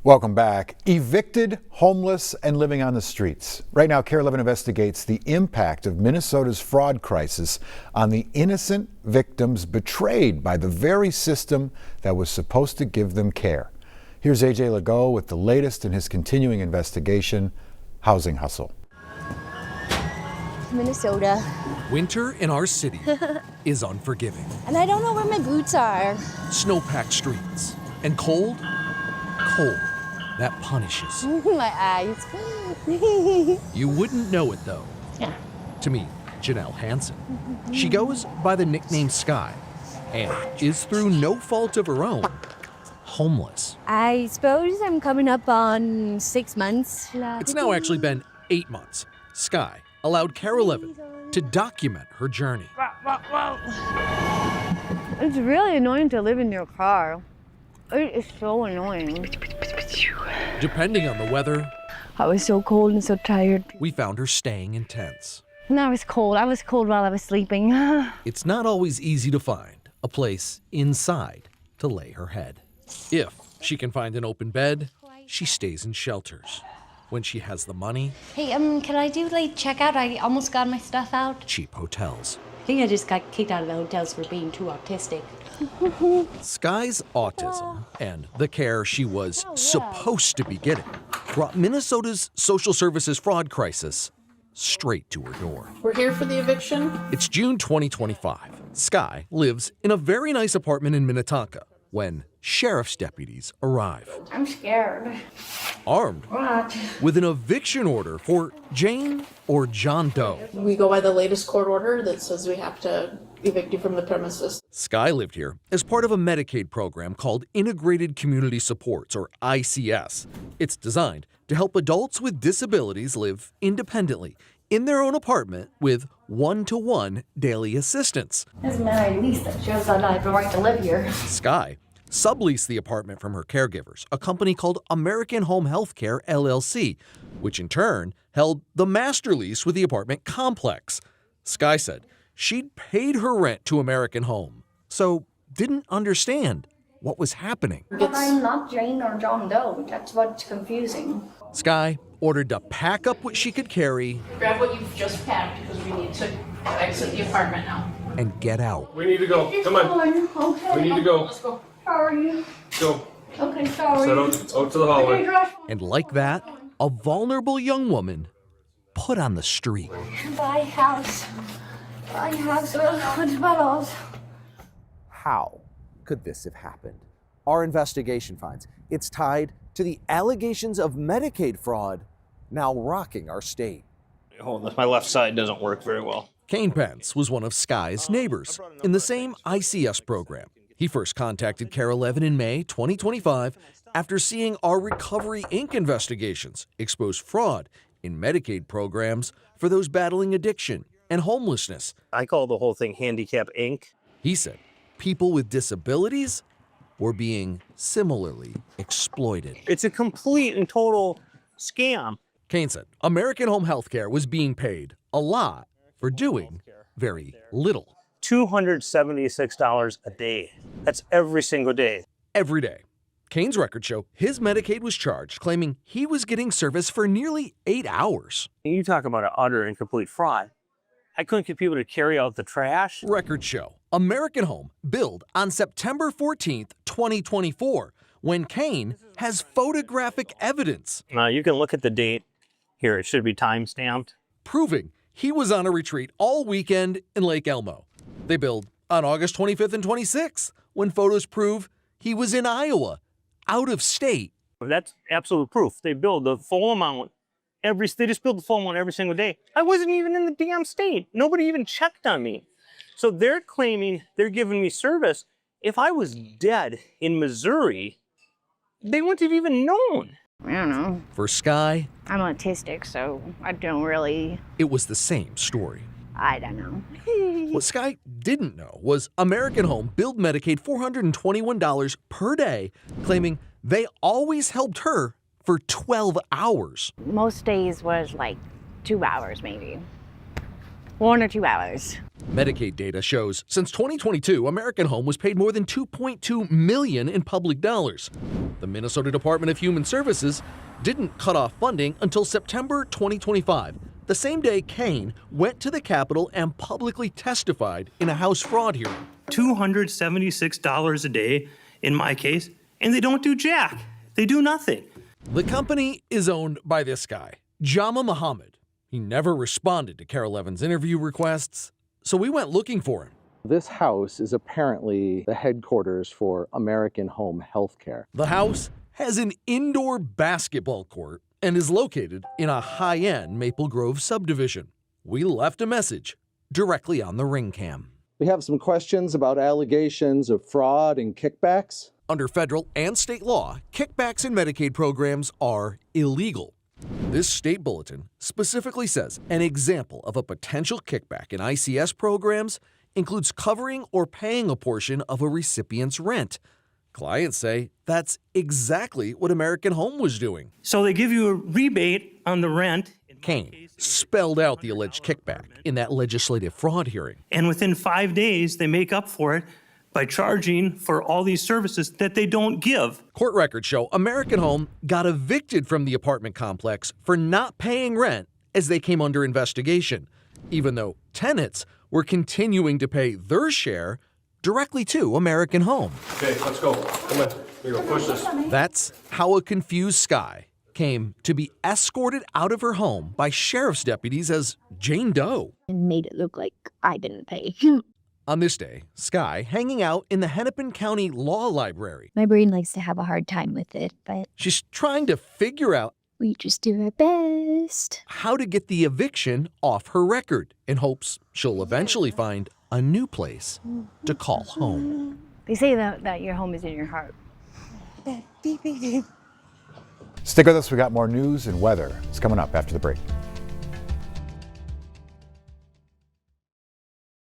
Welcome back. Evicted, homeless, and living on the streets. Right now, KARE 11 investigates the impact of Minnesota's fraud crisis on the innocent victims betrayed by the very system that was supposed to give them care. Here's AJ Legault with the latest in his continuing investigation, Housing Hustle. Minnesota. Winter in our city is unforgiving. And I don't know where my boots are. Snow-packed streets and cold that punishes. My eyes. You wouldn't know it though. Yeah. To meet Janelle Hansen. She goes by the nickname Sky and is through no fault of her own homeless. I suppose I'm coming up on 6 months. It's now actually been 8 months. Sky allowed KARE 11 to document her journey. It's really annoying to live in your car. It is so annoying. Depending on the weather, I was so cold and so tired. we found her staying in tents. And I was cold. I was cold while I was sleeping. It's not always easy to find a place inside to lay her head. If she can find an open bed, she stays in shelters. When she has the money, Hey, can I do late checkout? I almost got my stuff out. cheap hotels. I think I just got kicked out of the hotels for being too autistic. Sky's autism and the care she was supposed to be getting brought Minnesota's social services fraud crisis straight to her door. We're here for the eviction. It's June 2025. Sky lives in a very nice apartment in Minnetonka when sheriff's deputies arrive, I'm scared. armed What? with an eviction order for Jane or John Doe. We go by the latest court order that says we have to evict you from the premises. Sky lived here as part of a Medicaid program called Integrated Community Supports, or ICS. It's designed to help adults with disabilities live independently in their own apartment with one-to-one daily assistance. Isn't there a lease that shows that I have the right to live here? Sky subleased the apartment from her caregivers, a company called American Home Healthcare LLC, which in turn held the master lease with the apartment complex. Sky said she'd paid her rent to American Home, so didn't understand what was happening. But I'm not Jane or John Doe. That's what's confusing. Sky ordered to pack up what she could carry Grab what you've just packed because we need to exit the apartment now. and get out. We need to go. Come on. Okay. We need to go. Let's go. How are you? Go. Okay, sorry. Set out to the hallway. And like that, a vulnerable young woman put on the street. Buy house. Buy house. $100. How could this have happened? Our investigation finds it's tied to the allegations of Medicaid fraud now rocking our state. Hold on, my left side doesn't work very well. Kane Pence was one of Sky's neighbors in the same ICS program. He first contacted KARE 11 in May 2025 after seeing our Recovery Inc. investigations expose fraud in Medicaid programs for those battling addiction and homelessness. I call the whole thing Handicap Inc. He said people with disabilities were being similarly exploited. It's a complete and total scam. Kane said American Home Healthcare was being paid a lot for doing very little. $276 a day. That's every single day. Every day. Kane's records show his Medicaid was charged, claiming he was getting service for nearly 8 hours. You talk about an utter and complete fraud. I couldn't get people to carry out the trash. Records show American Home billed on September 14th, 2024, when Kane has photographic evidence Now you can look at the date. Here, it should be time-stamped. proving he was on a retreat all weekend in Lake Elmo. They billed on August 25th and 26th, when photos prove he was in Iowa, out of state. That's absolute proof. They billed the full amount. They just billed the full amount every single day. I wasn't even in the damn state. Nobody even checked on me. So they're claiming they're giving me service. If I was dead in Missouri, they wouldn't have even known. I don't know. For Sky, I'm autistic, so I don't really. it was the same story. I don't know. What Sky didn't know was American Home billed Medicaid $421 per day, claiming they always helped her for 12 hours. Most days was like 2 hours, maybe. 1 or 2 hours. Medicaid data shows since 2022, American Home was paid more than $2.2 million in public dollars. The Minnesota Department of Human Services didn't cut off funding until September 2025, the same day Kane went to the Capitol and publicly testified in a House fraud hearing. $276 a day in my case, and they don't do jack. They do nothing. The company is owned by this guy, Jama Muhammad. He never responded to KARE 11's interview requests, so we went looking for him. This house is apparently the headquarters for American Home Healthcare. The house has an indoor basketball court and is located in a high-end Maple Grove subdivision. We left a message directly on the ring cam. We have some questions about allegations of fraud and kickbacks. Under federal and state law, kickbacks in Medicaid programs are illegal. This state bulletin specifically says an example of a potential kickback in ICS programs includes covering or paying a portion of a recipient's rent. Clients say that's exactly what American Home was doing. So they give you a rebate on the rent. Kane spelled out the alleged kickback in that legislative fraud hearing. And within 5 days, they make up for it by charging for all these services that they don't give. Court records show American Home got evicted from the apartment complex for not paying rent as they came under investigation, even though tenants were continuing to pay their share directly to American Home. Okay, let's go. Come on. Here, go push this. That's how a confused Sky came to be escorted out of her home by sheriff's deputies as Jane Doe. And made it look like I didn't pay. On this day, Sky hanging out in the Hennepin County Law Library. My brain likes to have a hard time with it, but She's trying to figure out we just do our best. how to get the eviction off her record in hopes she'll eventually find a new place to call home. They say that your home is in your heart. Stick with us, we got more news and weather. It's coming up after the break.